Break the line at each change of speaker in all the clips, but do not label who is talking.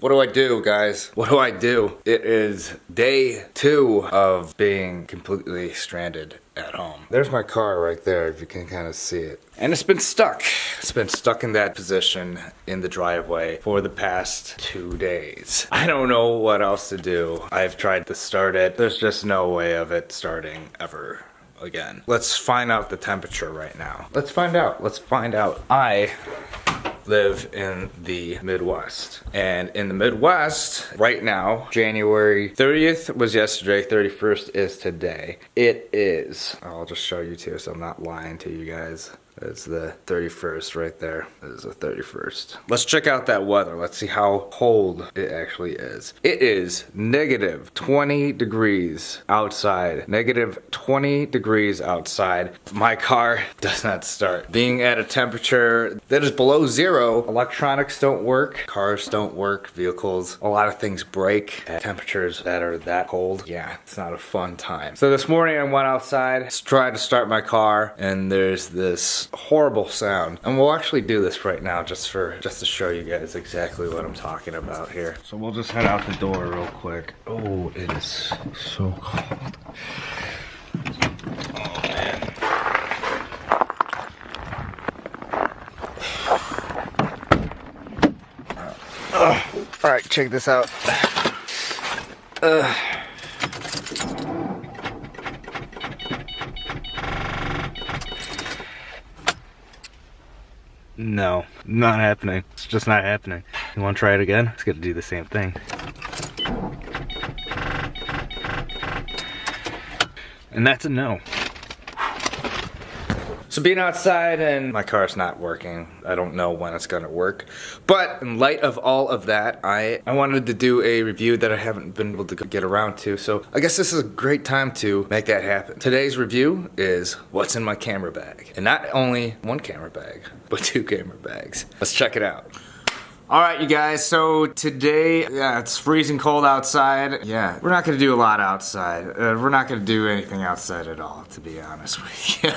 What do I do, guys? What do I do? It is day 2 of being completely stranded at home. There's my car right there, if you can kind of see it. And it's been stuck. It's been stuck in that position in the driveway for the past 2 days. I don't know what else to do. I've tried to start it. There's just no way of it starting ever again. Let's find out the temperature right now. Let's find out. I live in the Midwest. And in the Midwest, right now, January 30th was yesterday, 31st is today. It is, I'll just show you too so I'm not lying to you guys. It's the 31st right there. It is the 31st. Let's check out that weather. Let's see how cold it actually is. It is negative 20 degrees outside. Negative 20 degrees outside. My car does not start. Being at a temperature that is below 0, electronics don't work, cars don't work, vehicles, a lot of things break at temperatures that are that cold. Yeah, it's not a fun time. So this morning I went outside to try to start my car, and there's this horrible sound, and we'll actually do this right now just to show you guys exactly what I'm talking about here. So we'll just head out the door real quick. Oh, it is so cold. Oh man. All right, check this out. No, not happening. It's just not happening. You want to try it again? It's gonna do the same thing. And that's a no. So being outside and my car's not working, I don't know when it's gonna work. But in light of all of that, I wanted to do a review that I haven't been able to get around to. So I guess this is a great time to make that happen. Today's review is what's in my camera bag. And not only one camera bag, but 2 camera bags. Let's check it out. Alright you guys, so today, yeah, it's freezing cold outside. Yeah, we're not gonna do a lot outside. We're not gonna do anything outside at all, to be honest with you.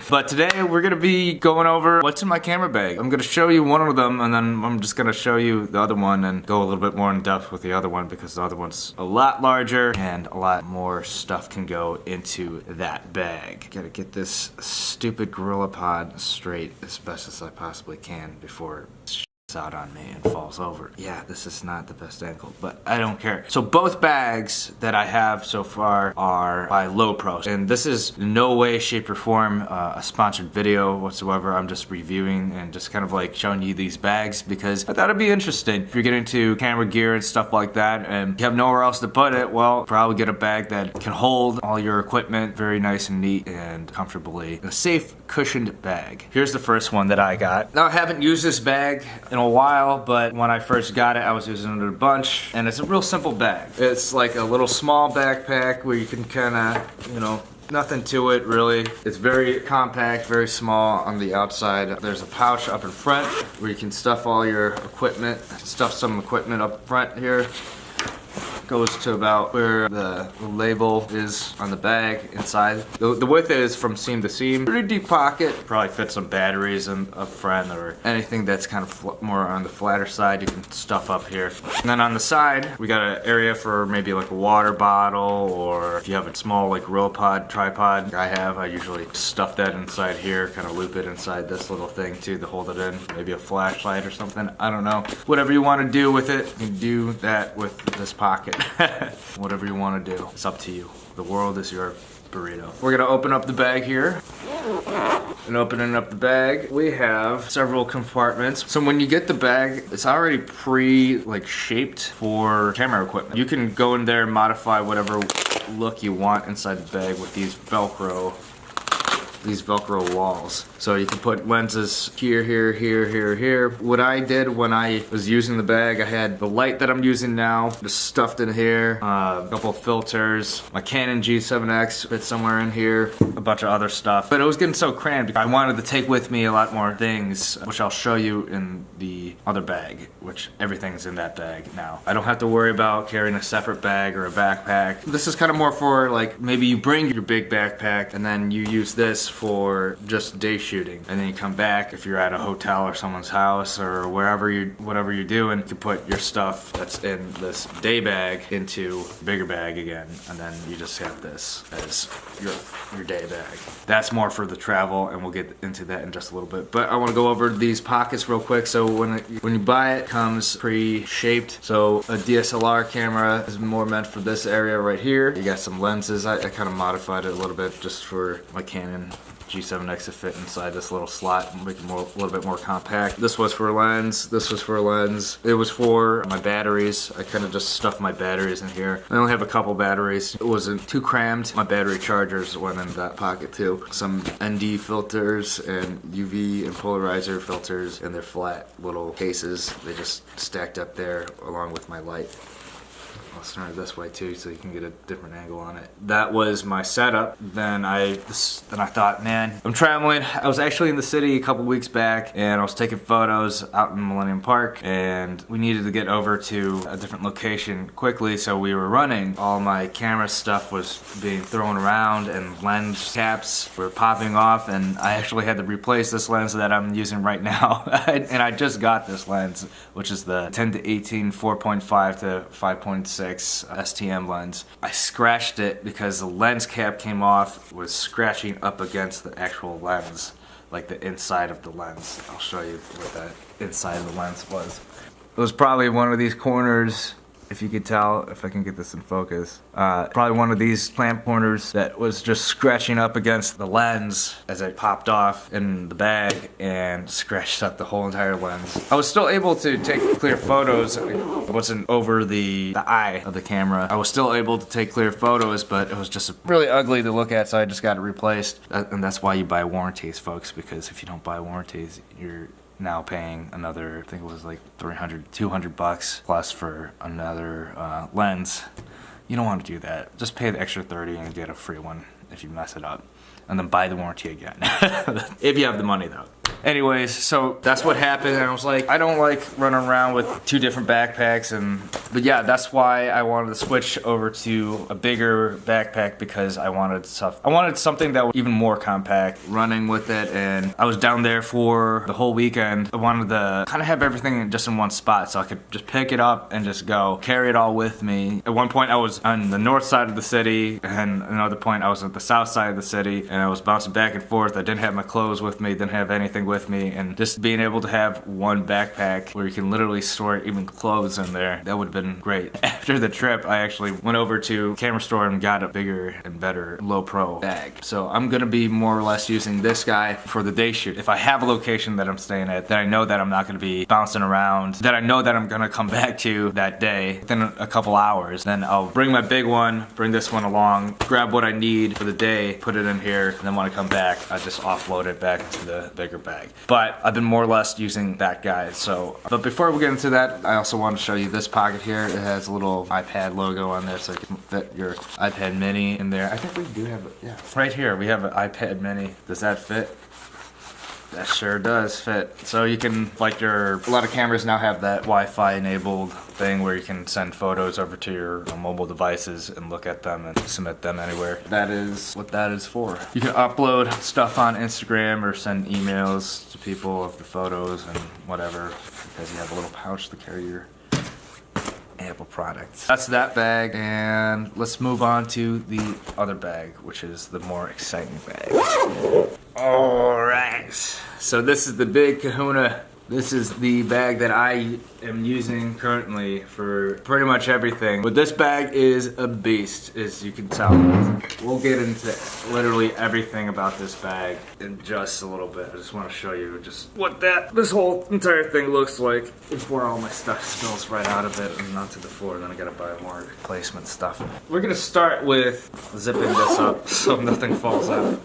But today we're gonna be going over what's in my camera bag. I'm gonna show you one of them, and then I'm just gonna show you the other one and go a little bit more in depth with the other one, because the other one's a lot larger and a lot more stuff can go into that bag. Gotta get this stupid Gorilla Pod straight as best as I possibly can before it's out on me and falls over. Yeah, this is not the best angle, but I don't care. So both bags that I have so far are by LOWPRO, and this is in no way, shape, or form a sponsored video whatsoever. I'm just reviewing and just kind of like showing you these bags because I thought it'd be interesting. If you're getting into camera gear and stuff like that and you have nowhere else to put it, well, probably get a bag that can hold all your equipment very nice and neat and comfortably. A safe, cushioned bag. Here's the first one that I got. Now, I haven't used this bag in a while, but when I first got it, I was using it a bunch, and it's a real simple bag. It's like a little small backpack where you can kind of, you know, nothing to it really. It's very compact, very small on the outside. There's a pouch up in front where you can stuff all your equipment, stuff some equipment up front here. Goes to about where the label is on the bag inside. The width is from seam to seam. Pretty deep pocket. Probably fit some batteries up front or anything that's kind of more on the flatter side. You can stuff up here. And then on the side, we got an area for maybe like a water bottle, or if you have a small like Gorilla Pod tripod I usually stuff that inside here, kind of loop it inside this little thing too to hold it in. Maybe a flashlight or something. I don't know. Whatever you want to do with it, you can do that with this pocket. Whatever you want to do, it's up to you. The world is your burrito. We're gonna open up the bag here. And opening up the bag, we have several compartments. So when you get the bag, it's already shaped for camera equipment. You can go in there and modify whatever look you want inside the bag with these Velcro walls. So you can put lenses here, here, here, here, here. What I did when I was using the bag, I had the light that I'm using now just stuffed in here, a couple filters, my Canon G7X fits somewhere in here, a bunch of other stuff. But it was getting so cramped, I wanted to take with me a lot more things, which I'll show you in the other bag, which everything's in that bag now. I don't have to worry about carrying a separate bag or a backpack. This is kind of more for like, maybe you bring your big backpack and then you use this for just day shooting, and then you come back. If you're at a hotel or someone's house or whatever you're doing, you can put your stuff that's in this day bag into a bigger bag again, and then you just have this as your day bag. That's more for the travel, and we'll get into that in just a little bit. But I want to go over these pockets real quick. So when you buy it, comes pre-shaped. So a DSLR camera is more meant for this area right here. You got some lenses. I kind of modified it a little bit just for my Canon G7X to fit inside this little slot and make it a little bit more compact. This was for a lens. This was for a lens. It was for my batteries. I kind of just stuffed my batteries in here. I only have a couple batteries. It wasn't too crammed. My battery chargers went in that pocket too. Some ND filters and UV and polarizer filters in their flat little cases. They just stacked up there along with my light. I'll turn it this way too so you can get a different angle on it. That was my setup. Then I thought, man, I'm traveling. I was actually in the city a couple weeks back and I was taking photos out in Millennium Park, and we needed to get over to a different location quickly, so we were running. All my camera stuff was being thrown around and lens caps were popping off, and I actually had to replace this lens that I'm using right now. And I just got this lens, which is the 10-18 4.5 to 5.6 STM lens. I scratched it because the lens cap came off, was scratching up against the actual lens, like the inside of the lens. I'll show you what that inside of the lens was. It was probably one of these corners, if you could tell, if I can get this in focus. Probably one of these clamp corners that was just scratching up against the lens as it popped off in the bag and scratched up the whole entire lens. I was still able to take clear photos. It wasn't over the eye of the camera. I was still able to take clear photos, but it was just really ugly to look at, so I just got it replaced. And that's why you buy warranties, folks, because if you don't buy warranties, you're now paying another, I think it was like $200 plus for another lens. You don't want to do that. Just pay the extra $30 and get a free one if you mess it up, and then buy the warranty again. If you have the money though. Anyways, so that's what happened, and I was like, I don't like running around with two different backpacks, but yeah, that's why I wanted to switch over to a bigger backpack, because I wanted something that was even more compact running with it. And I was down there for the whole weekend. I wanted to kind of have everything just in one spot so I could just pick it up and just go carry it all with me. At one point I was on the north side of the city, and another point I was at the south side of the city, and I was bouncing back and forth. I didn't have my clothes with me, didn't have anything with me, and just being able to have one backpack where you can literally store even clothes in there, that would have been great. After the trip, I actually went over to camera store and got a bigger and better LOWPRO bag. So I'm gonna be more or less using this guy for the day shoot. If I have a location that I'm staying at that I know that I'm not gonna be bouncing around, that I know that I'm gonna come back to that day within a couple hours, then I'll bring my big one, bring this one along, grab what I need for the day, put it in here, and then when I come back, I just offload it back into the bigger bag. But I've been more or less using that guy. But before we get into that, I also want to show you this pocket here. It has a little iPad logo on there, so you can fit your iPad mini in there. I think we do have it, yeah. Right here, we have an iPad mini. Does that fit? That sure does fit. So you can, like a lot of cameras now have that Wi-Fi enabled thing where you can send photos over to your mobile devices and look at them and submit them anywhere. That is what that is for. You can upload stuff on Instagram or send emails to people of the photos and whatever, because you have a little pouch to carry your Apple products. That's that bag, and let's move on to the other bag, which is the more exciting bag. Alright, so this is the big kahuna. This is the bag that I am using currently for pretty much everything. But this bag is a beast, as you can tell. We'll get into literally everything about this bag in just a little bit. I just want to show you just what this whole entire thing looks like before all my stuff spills right out of it and onto the floor. Then I gotta buy more replacement stuff. We're gonna start with zipping this up so nothing falls out.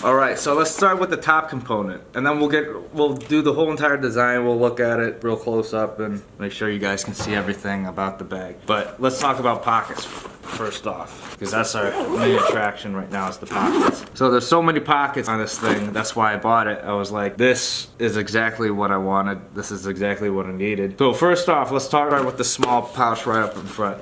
Alright, so let's start with the top component, and then we'll do the whole entire design. We'll look at it real close up and make sure you guys can see everything about the bag. But let's talk about pockets first off, because that's our main attraction right now, is the pockets. So there's so many pockets on this thing. That's why I bought it. I was like, this is exactly what I wanted. This is exactly what I needed. So first off, let's start with the small pouch right up in front.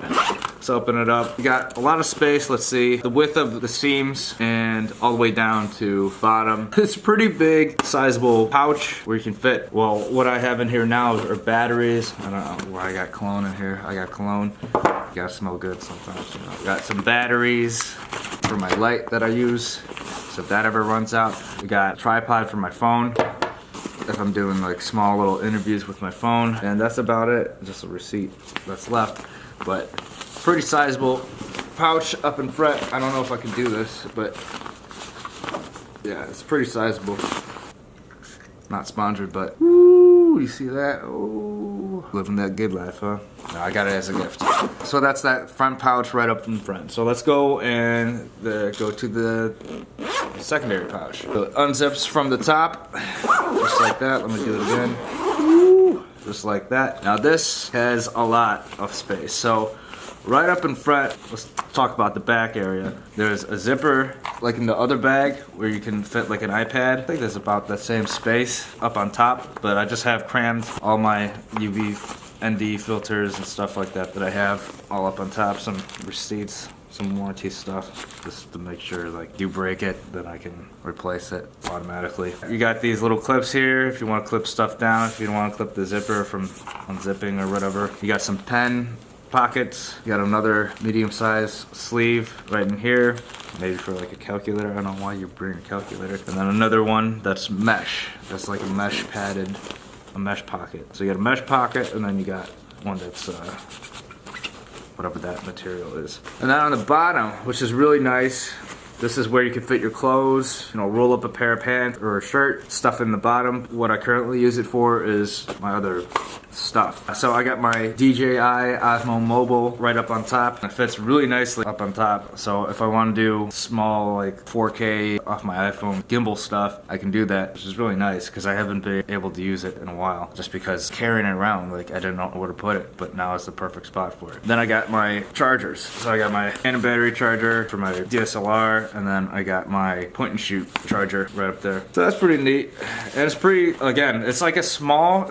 Let's open it up. We got a lot of space. Let's see the width of the seams and all the way down to bottom. It's a pretty big, sizable pouch where you can fit. Well, what I have in here now are batteries. I don't know why I got cologne in here. I got cologne. You gotta smell good sometimes, you know. Got some batteries for my light that I use, so if that ever runs out. We got a tripod for my phone, if I'm doing like small little interviews with my phone. And that's about it. Just a receipt that's left. But pretty sizable pouch up in front. I don't know if I can do this, but yeah, it's pretty sizable. Not sponsored, but woo, you see that? Oh, living that good life, huh? No, I got it as a gift. So that's that front pouch right up in front. So let's go and go to the secondary pouch. So it unzips from the top, just like that. Let me do it again. Woo, just like that. Now this has a lot of space. So right up in front, let's talk about the back area. There's a zipper, like in the other bag, where you can fit like an iPad. I think there's about that same space up on top, but I just have crammed all my UV ND filters and stuff like that I have all up on top. Some receipts, some warranty stuff, just to make sure like you break it, then I can replace it automatically. You got these little clips here if you want to clip stuff down, if you don't want to clip the zipper from unzipping or whatever. You got some pen pockets. You got another medium-sized sleeve right in here, maybe for like a calculator. I don't know why you bring a calculator. And then another one that's mesh. That's like a mesh padded, a mesh pocket. So you got a mesh pocket, and then you got one that's whatever that material is. And then on the bottom, which is really nice, this is where you can fit your clothes, you know, roll up a pair of pants or a shirt, stuff in the bottom. What I currently use it for is my other stuff. So I got my DJI Osmo Mobile right up on top. It fits really nicely up on top. So if I want to do small like 4K off my iPhone gimbal stuff, I can do that, which is really nice because I haven't been able to use it in a while. Just because carrying it around, like I didn't know where to put it, but now it's the perfect spot for it. Then I got my chargers. So I got my tandem battery charger for my DSLR, and then I got my point and shoot charger right up there. So that's pretty neat. And it's pretty, again, it's like a small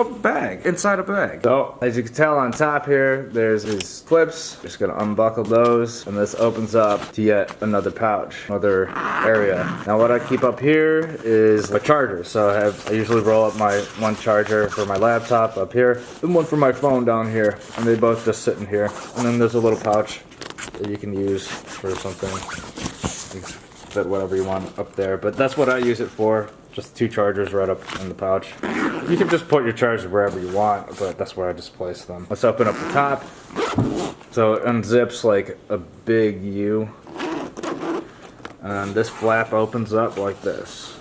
bag inside a bag. So as you can tell on top here, there's these clips. Just gonna unbuckle those, and this opens up to yet another pouch, another area. Now what I keep up here is a charger. So I usually roll up my one charger for my laptop up here, and one for my phone down here, and they both just sit in here. And then there's a little pouch that you can use for something. You can fit whatever you want up there, but that's what I use it for. Just two chargers right up in the pouch. You can just put your chargers wherever you want, but that's where I just place them. Let's open up the top. So it unzips like a big U. And this flap opens up like this.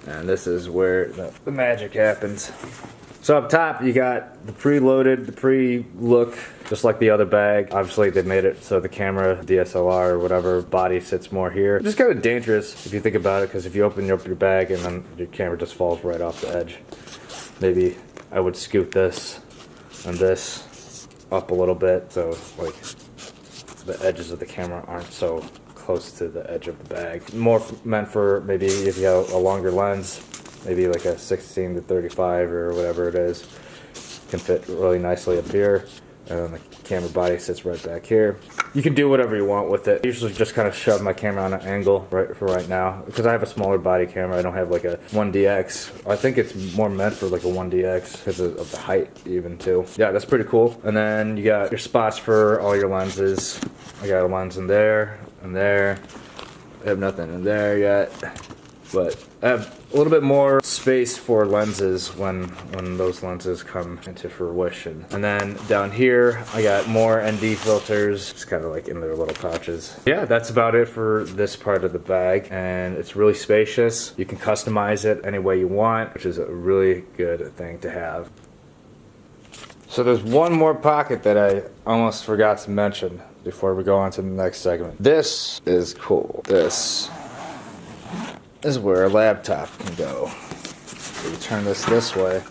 And this is where the magic happens. So up top, you got the preloaded, the pre-look, just like the other bag. Obviously, they made it so the camera, DSLR, or whatever body sits more here. It's just kind of dangerous if you think about it, because if you open up your bag and then your camera just falls right off the edge. Maybe I would scoot this and this up a little bit, so like the edges of the camera aren't so close to the edge of the bag. More meant for maybe if you have a longer lens, maybe like a 16 to 35 or whatever it is, can fit really nicely up here. And then the camera body sits right back here. You can do whatever you want with it. I usually just kind of shove my camera on an angle right now, because I have a smaller body camera. I don't have like a 1DX. I think it's more meant for like a 1DX because of the height even too. Yeah, that's pretty cool. And then you got your spots for all your lenses. I got a lens in there and there. I have nothing in there yet, but I have a little bit more space for lenses when those lenses come into fruition. And then down here, I got more ND filters, just kind of like in their little pouches. Yeah, that's about it for this part of the bag, and it's really spacious. You can customize it any way you want, which is a really good thing to have. So there's one more pocket that I almost forgot to mention before we go on to the next segment. This is cool. This is where a laptop can go. So you turn this way,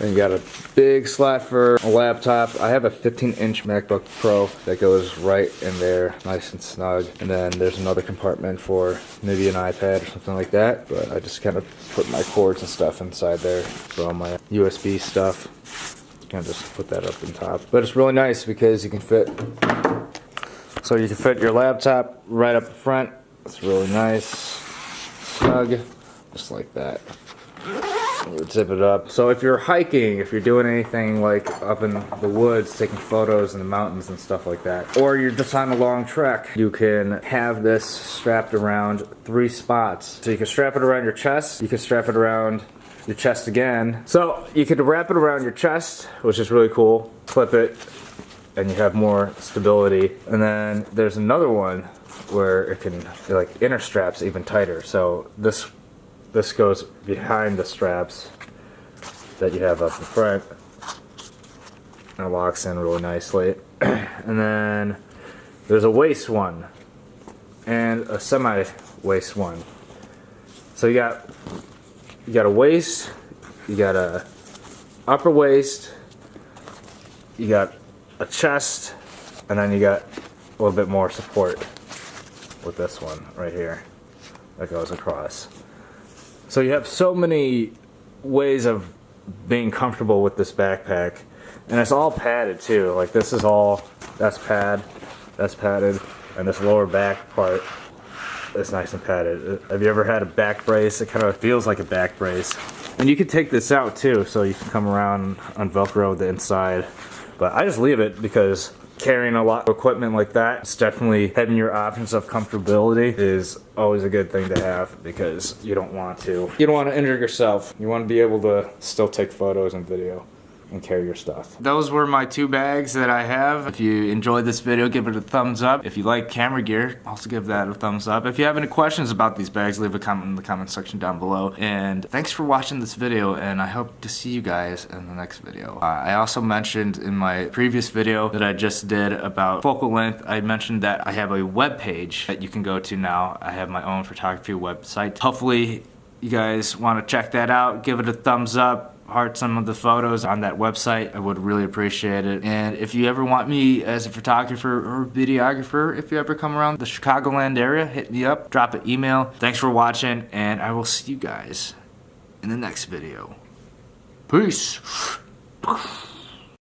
and you got a big slot for a laptop. I have a 15-inch MacBook Pro that goes right in there, nice and snug. And then there's another compartment for maybe an iPad or something like that. But I just kind of put my cords and stuff inside there for all my USB stuff. Kind of just put that up on top. But it's really nice because you can fit, so you can fit your laptop right up front. It's really nice, snug, just like that. We'll zip it up. So if you're hiking, if you're doing anything like up in the woods, taking photos in the mountains and stuff like that, or you're just on a long trek, you can have this strapped around 3 spots. So you can strap it around your chest, you can strap it around your chest again. So you could wrap it around your chest, which is really cool, clip it, and you have more stability. And then there's another one where it can, like, inner straps even tighter. So this goes behind the straps that you have up in front, and it locks in really nicely. And then there's a waist one and a semi-waist one. So you got a waist, you got a upper waist, you got a chest, and then you got a little bit more support with this one right here that goes across. So you have so many ways of being comfortable with this backpack, and it's all padded too. Like this is all, that's padded, and this lower back part is nice and padded. Have you ever had a back brace? It kind of feels like a back brace. And you can take this out too, so you can come around on Velcro the inside. But I just leave it because carrying a lot of equipment like that, it's definitely having your options of comfortability is always a good thing to have, because you don't want to injure yourself. You want to be able to still take photos and video and carry your stuff. Those were my 2 bags that I have. If you enjoyed this video, give it a thumbs up. If you like camera gear, also give that a thumbs up. If you have any questions about these bags, leave a comment in the comment section down below. And thanks for watching this video, and I hope to see you guys in the next video. I also mentioned in my previous video that I just did about focal length, I mentioned that I have a web page that you can go to now. I have my own photography website. Hopefully you guys want to check that out. Give it a thumbs up. Heart some of the photos on that website. I would really appreciate it. And if you ever want me as a photographer or videographer, if you ever come around the Chicagoland area, hit me up, drop an email. Thanks for watching, and I will see you guys in the next video. Peace.